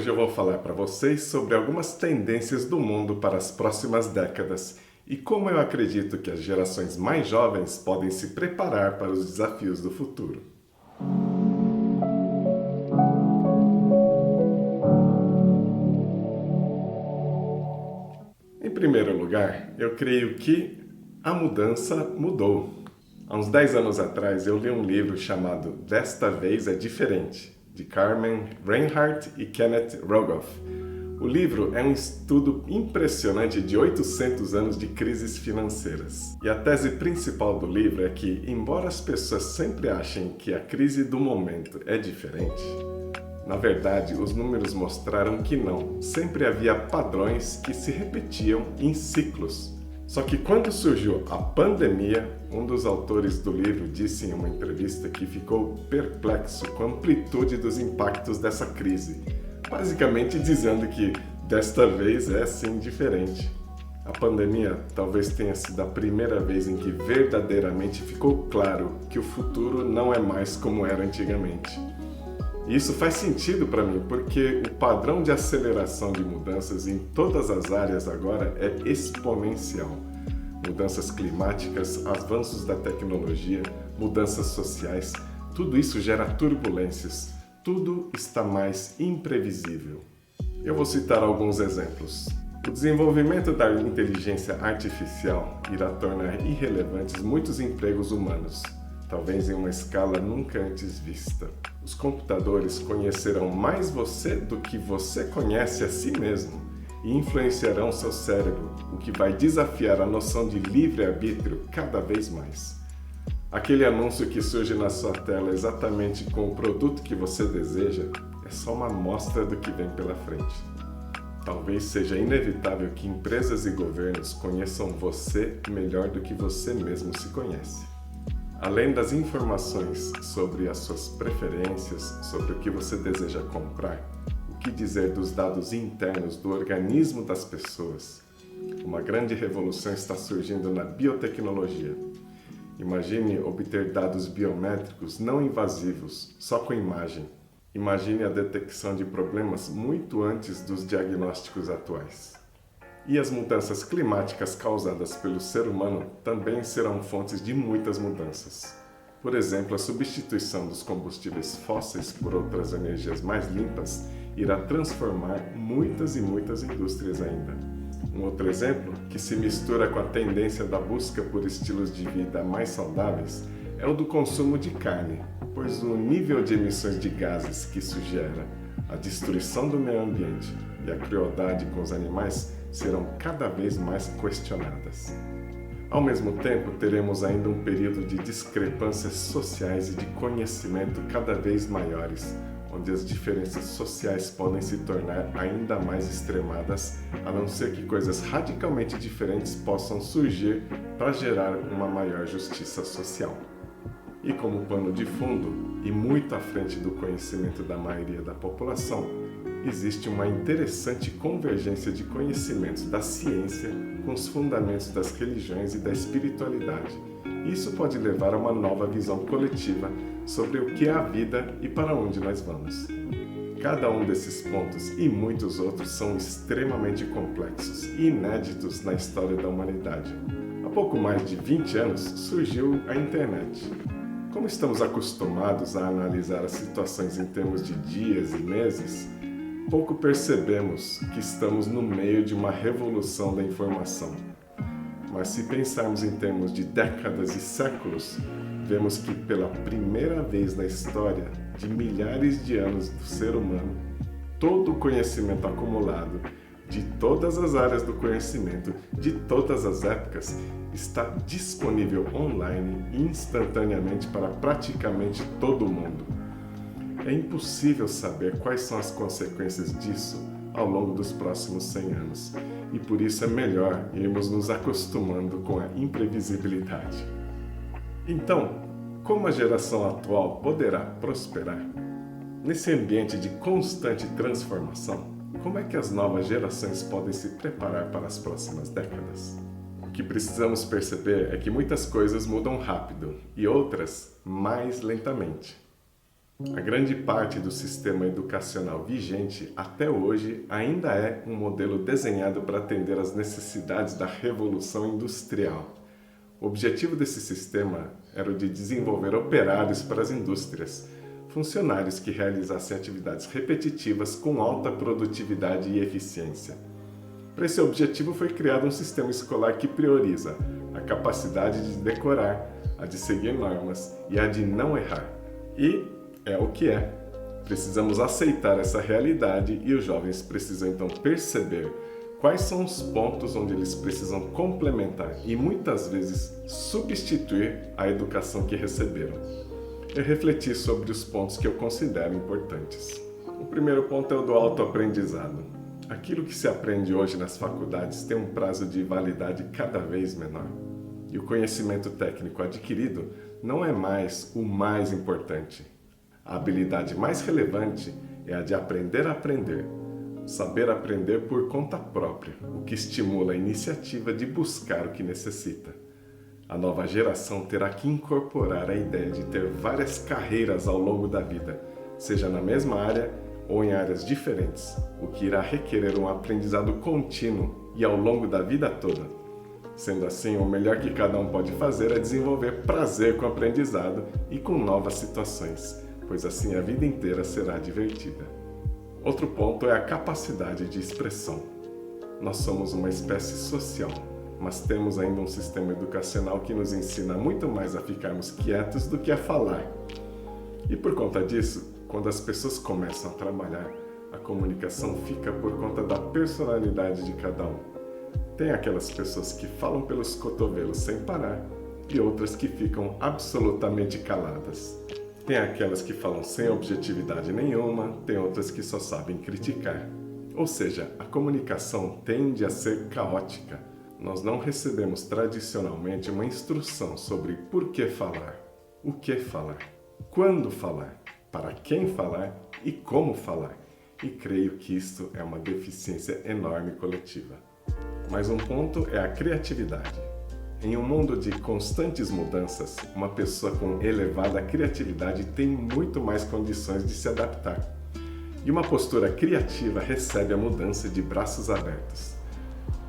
Hoje eu vou falar para vocês sobre algumas tendências do mundo para as próximas décadas e como eu acredito que as gerações mais jovens podem se preparar para os desafios do futuro. Em primeiro lugar, eu creio que a mudança mudou. Há uns 10 anos atrás eu li um livro chamado Desta Vez é Diferente, de Carmen Reinhardt e Kenneth Rogoff. O livro é um estudo impressionante de 800 anos de crises financeiras. E a tese principal do livro é que, embora as pessoas sempre achem que a crise do momento é diferente, na verdade, os números mostraram que não. Sempre havia padrões que se repetiam em ciclos. Só que quando surgiu a pandemia, um dos autores do livro disse em uma entrevista que ficou perplexo com a amplitude dos impactos dessa crise, basicamente dizendo que desta vez é sim diferente. A pandemia talvez tenha sido a primeira vez em que verdadeiramente ficou claro que o futuro não é mais como era antigamente. E isso faz sentido para mim, porque o padrão de aceleração de mudanças em todas as áreas agora é exponencial. Mudanças climáticas, avanços da tecnologia, mudanças sociais, tudo isso gera turbulências, tudo está mais imprevisível. Eu vou citar alguns exemplos. O desenvolvimento da inteligência artificial irá tornar irrelevantes muitos empregos humanos, talvez em uma escala nunca antes vista. Os computadores conhecerão mais você do que você conhece a si mesmo e influenciarão seu cérebro, o que vai desafiar a noção de livre-arbítrio cada vez mais. Aquele anúncio que surge na sua tela exatamente com o produto que você deseja é só uma amostra do que vem pela frente. Talvez seja inevitável que empresas e governos conheçam você melhor do que você mesmo se conhece. Além das informações sobre as suas preferências, sobre o que você deseja comprar, o que dizer dos dados internos do organismo das pessoas, uma grande revolução está surgindo na biotecnologia. Imagine obter dados biométricos não invasivos, só com imagem. Imagine a detecção de problemas muito antes dos diagnósticos atuais. E as mudanças climáticas causadas pelo ser humano também serão fontes de muitas mudanças. Por exemplo, a substituição dos combustíveis fósseis por outras energias mais limpas irá transformar muitas e muitas indústrias ainda. Um outro exemplo, que se mistura com a tendência da busca por estilos de vida mais saudáveis, é o do consumo de carne, pois o nível de emissões de gases que isso gera, a destruição do meio ambiente e a crueldade com os animais serão cada vez mais questionadas. Ao mesmo tempo, teremos ainda um período de discrepâncias sociais e de conhecimento cada vez maiores, onde as diferenças sociais podem se tornar ainda mais extremadas, a não ser que coisas radicalmente diferentes possam surgir para gerar uma maior justiça social. E como pano de fundo, e muito à frente do conhecimento da maioria da população, existe uma interessante convergência de conhecimentos da ciência com os fundamentos das religiões e da espiritualidade. Isso pode levar a uma nova visão coletiva sobre o que é a vida e para onde nós vamos. Cada um desses pontos e muitos outros são extremamente complexos e inéditos na história da humanidade. Há pouco mais de 20 anos surgiu a internet. Como estamos acostumados a analisar as situações em termos de dias e meses, pouco percebemos que estamos no meio de uma revolução da informação. Mas se pensarmos em termos de décadas e séculos, vemos que pela primeira vez na história de milhares de anos do ser humano, todo o conhecimento acumulado de todas as áreas do conhecimento, de todas as épocas, está disponível online instantaneamente para praticamente todo mundo. É impossível saber quais são as consequências disso ao longo dos próximos 100 anos, e por isso é melhor irmos nos acostumando com a imprevisibilidade. Então, como a geração atual poderá prosperar? Nesse ambiente de constante transformação, como é que as novas gerações podem se preparar para as próximas décadas? O que precisamos perceber é que muitas coisas mudam rápido e outras mais lentamente. A grande parte do sistema educacional vigente até hoje ainda é um modelo desenhado para atender às necessidades da revolução industrial. O objetivo desse sistema era o de desenvolver operários para as indústrias, funcionários que realizassem atividades repetitivas com alta produtividade e eficiência. Para esse objetivo foi criado um sistema escolar que prioriza a capacidade de decorar, a de seguir normas e a de não errar. E é o que é. Precisamos aceitar essa realidade e os jovens precisam então perceber quais são os pontos onde eles precisam complementar e muitas vezes substituir a educação que receberam. Eu refleti sobre os pontos que eu considero importantes. O primeiro ponto é o do autoaprendizado. Aquilo que se aprende hoje nas faculdades tem um prazo de validade cada vez menor. E o conhecimento técnico adquirido não é mais o mais importante. A habilidade mais relevante é a de aprender a aprender. Saber aprender por conta própria, o que estimula a iniciativa de buscar o que necessita. A nova geração terá que incorporar a ideia de ter várias carreiras ao longo da vida, seja na mesma área ou em áreas diferentes, o que irá requerer um aprendizado contínuo e ao longo da vida toda. Sendo assim, o melhor que cada um pode fazer é desenvolver prazer com o aprendizado e com novas situações, pois assim a vida inteira será divertida. Outro ponto é a capacidade de expressão. Nós somos uma espécie social, mas temos ainda um sistema educacional que nos ensina muito mais a ficarmos quietos do que a falar. E por conta disso, quando as pessoas começam a trabalhar, a comunicação fica por conta da personalidade de cada um. Tem aquelas pessoas que falam pelos cotovelos sem parar e outras que ficam absolutamente caladas. Tem aquelas que falam sem objetividade nenhuma, tem outras que só sabem criticar. Ou seja, a comunicação tende a ser caótica. Nós não recebemos tradicionalmente uma instrução sobre por que falar, o que falar, quando falar, para quem falar e como falar. E creio que isto é uma deficiência enorme coletiva. Mais um ponto é a criatividade. Em um mundo de constantes mudanças, uma pessoa com elevada criatividade tem muito mais condições de se adaptar. E uma postura criativa recebe a mudança de braços abertos.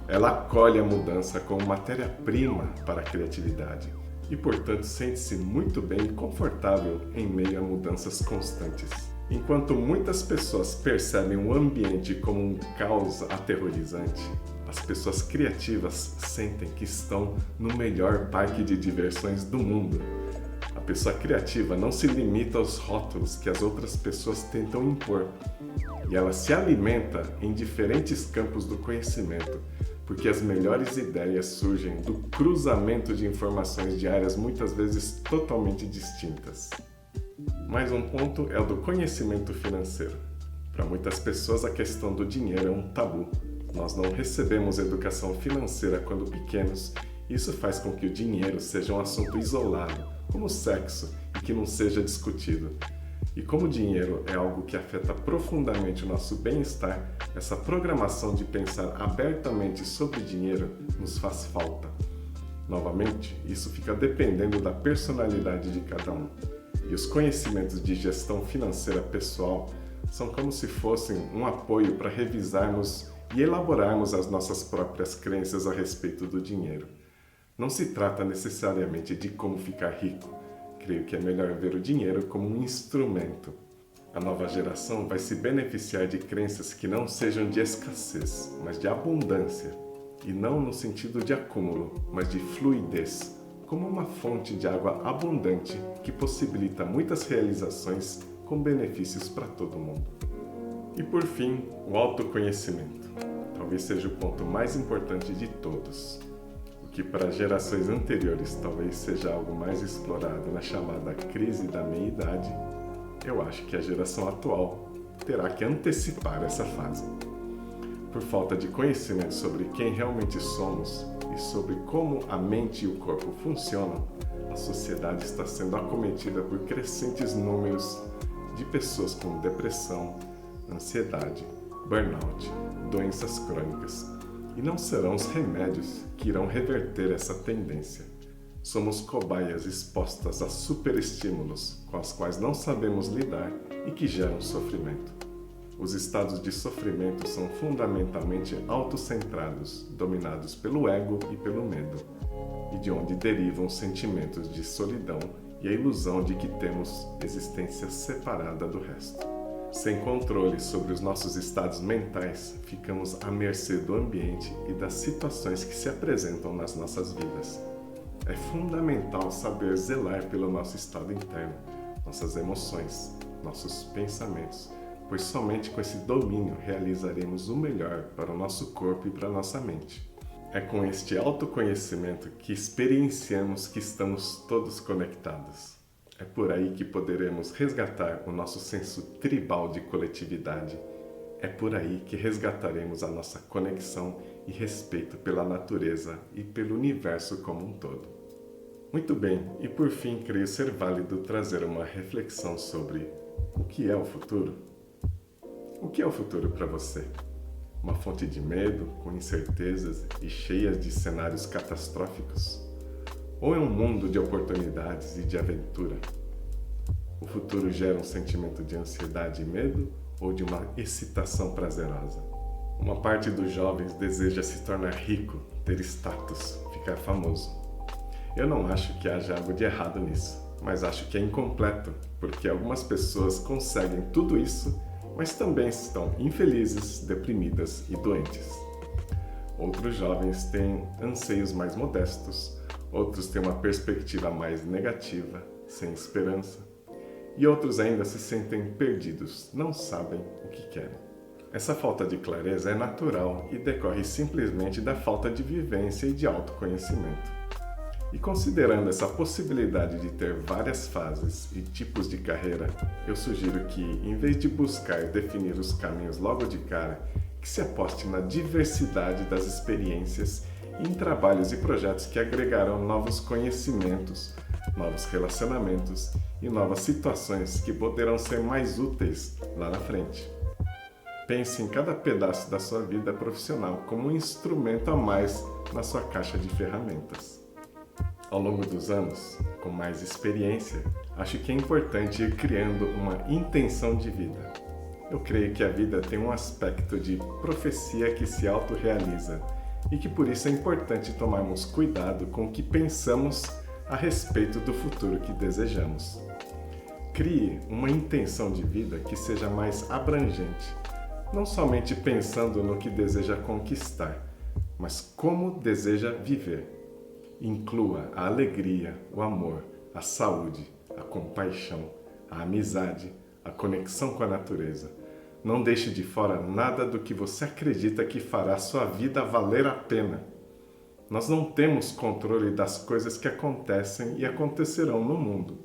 Ela acolhe a mudança como matéria-prima para a criatividade e, portanto, sente-se muito bem e confortável em meio a mudanças constantes. Enquanto muitas pessoas percebem o ambiente como um caos aterrorizante, as pessoas criativas sentem que estão no melhor parque de diversões do mundo. A pessoa criativa não se limita aos rótulos que as outras pessoas tentam impor, e ela se alimenta em diferentes campos do conhecimento, porque as melhores ideias surgem do cruzamento de informações de áreas muitas vezes totalmente distintas. Mais um ponto é o do conhecimento financeiro. Para muitas pessoas, a questão do dinheiro é um tabu. Nós não recebemos educação financeira quando pequenos, e isso faz com que o dinheiro seja um assunto isolado, como o sexo, e que não seja discutido. E como o dinheiro é algo que afeta profundamente o nosso bem-estar, essa programação de pensar abertamente sobre dinheiro nos faz falta. Novamente, isso fica dependendo da personalidade de cada um. E os conhecimentos de gestão financeira pessoal são como se fossem um apoio para revisarmos e elaborarmos as nossas próprias crenças a respeito do dinheiro. Não se trata necessariamente de como ficar rico. Creio que é melhor ver o dinheiro como um instrumento. A nova geração vai se beneficiar de crenças que não sejam de escassez, mas de abundância. E não no sentido de acúmulo, mas de fluidez, como uma fonte de água abundante que possibilita muitas realizações com benefícios para todo mundo. E por fim, o autoconhecimento. Talvez seja o ponto mais importante de todos. O que para gerações anteriores talvez seja algo mais explorado na chamada crise da meia-idade, eu acho que a geração atual terá que antecipar essa fase. Por falta de conhecimento sobre quem realmente somos e sobre como a mente e o corpo funcionam, a sociedade está sendo acometida por crescentes números de pessoas com depressão, ansiedade, burnout, doenças crônicas. E não serão os remédios que irão reverter essa tendência. Somos cobaias expostas a superestímulos com os quais não sabemos lidar e que geram sofrimento. Os estados de sofrimento são fundamentalmente autocentrados, dominados pelo ego e pelo medo, e de onde derivam sentimentos de solidão e a ilusão de que temos existência separada do resto. Sem controle sobre os nossos estados mentais, ficamos à mercê do ambiente e das situações que se apresentam nas nossas vidas. É fundamental saber zelar pelo nosso estado interno, nossas emoções, nossos pensamentos, pois somente com esse domínio realizaremos o melhor para o nosso corpo e para a nossa mente. É com este autoconhecimento que experienciamos que estamos todos conectados. É por aí que poderemos resgatar o nosso senso tribal de coletividade. É por aí que resgataremos a nossa conexão e respeito pela natureza e pelo universo como um todo. Muito bem, e por fim creio ser válido trazer uma reflexão sobre o que é o futuro. O que é o futuro para você? Uma fonte de medo, com incertezas e cheias de cenários catastróficos? Ou é um mundo de oportunidades e de aventura? O futuro gera um sentimento de ansiedade e medo ou de uma excitação prazerosa? Uma parte dos jovens deseja se tornar rico, ter status, ficar famoso. Eu não acho que haja algo de errado nisso, mas acho que é incompleto, porque algumas pessoas conseguem tudo isso, mas também estão infelizes, deprimidas e doentes. Outros jovens têm anseios mais modestos, outros têm uma perspectiva mais negativa, sem esperança, e outros ainda se sentem perdidos, não sabem o que querem. Essa falta de clareza é natural e decorre simplesmente da falta de vivência e de autoconhecimento. E considerando essa possibilidade de ter várias fases e tipos de carreira, eu sugiro que, em vez de buscar definir os caminhos logo de cara, que se aposte na diversidade das experiências e em trabalhos e projetos que agregarão novos conhecimentos, novos relacionamentos e novas situações que poderão ser mais úteis lá na frente. Pense em cada pedaço da sua vida profissional como um instrumento a mais na sua caixa de ferramentas. Ao longo dos anos, com mais experiência, acho que é importante ir criando uma intenção de vida. Eu creio que a vida tem um aspecto de profecia que se autorrealiza e que por isso é importante tomarmos cuidado com o que pensamos a respeito do futuro que desejamos. Crie uma intenção de vida que seja mais abrangente, não somente pensando no que deseja conquistar, mas como deseja viver. Inclua a alegria, o amor, a saúde, a compaixão, a amizade, a conexão com a natureza. Não deixe de fora nada do que você acredita que fará sua vida valer a pena. Nós não temos controle das coisas que acontecem e acontecerão no mundo,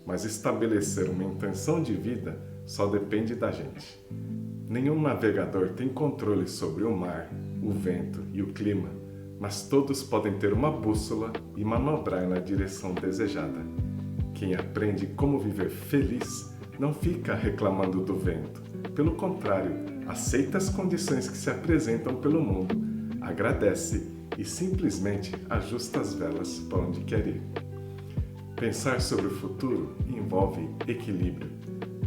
mas estabelecer uma intenção de vida só depende da gente. Nenhum navegador tem controle sobre o mar, o vento e o clima, mas todos podem ter uma bússola e manobrar na direção desejada. Quem aprende como viver feliz não fica reclamando do vento. Pelo contrário, aceita as condições que se apresentam pelo mundo, agradece e simplesmente ajusta as velas para onde quer ir. Pensar sobre o futuro envolve equilíbrio.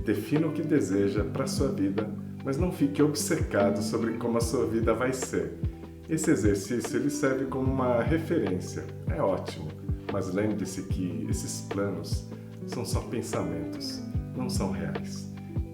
Defina o que deseja para a sua vida, mas não fique obcecado sobre como a sua vida vai ser. Esse exercício ele serve como uma referência, é ótimo, mas lembre-se que esses planos são só pensamentos, não são reais.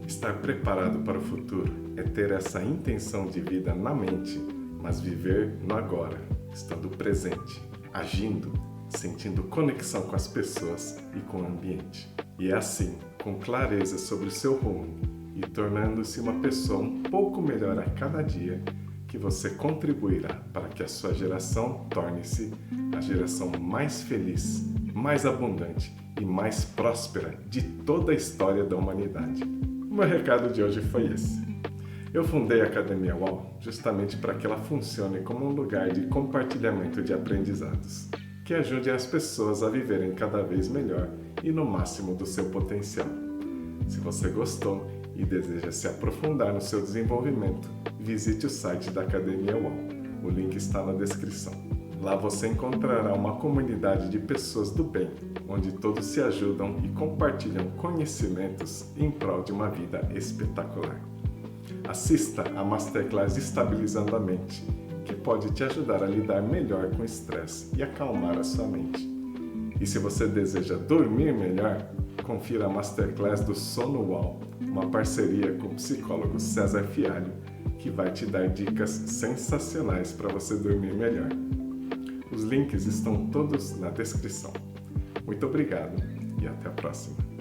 Estar preparado para o futuro é ter essa intenção de vida na mente, mas viver no agora, estando presente, agindo, sentindo conexão com as pessoas e com o ambiente. E é assim, com clareza sobre o seu rumo e tornando-se uma pessoa um pouco melhor a cada dia, que você contribuirá para que a sua geração torne-se a geração mais feliz, mais abundante e mais próspera de toda a história da humanidade. O meu recado de hoje foi esse. Eu fundei a Academia UOL justamente para que ela funcione como um lugar de compartilhamento de aprendizados, que ajude as pessoas a viverem cada vez melhor e no máximo do seu potencial. Se você gostou e deseja se aprofundar no seu desenvolvimento, visite o site da Academia UOL. O link está na descrição. Lá você encontrará uma comunidade de pessoas do bem, onde todos se ajudam e compartilham conhecimentos em prol de uma vida espetacular. Assista a Masterclass Estabilizando a Mente, que pode te ajudar a lidar melhor com o estresse e acalmar a sua mente. E se você deseja dormir melhor, confira a Masterclass do Sono UAU, uma parceria com o psicólogo César Fialho, que vai te dar dicas sensacionais para você dormir melhor. Os links estão todos na descrição. Muito obrigado e até a próxima.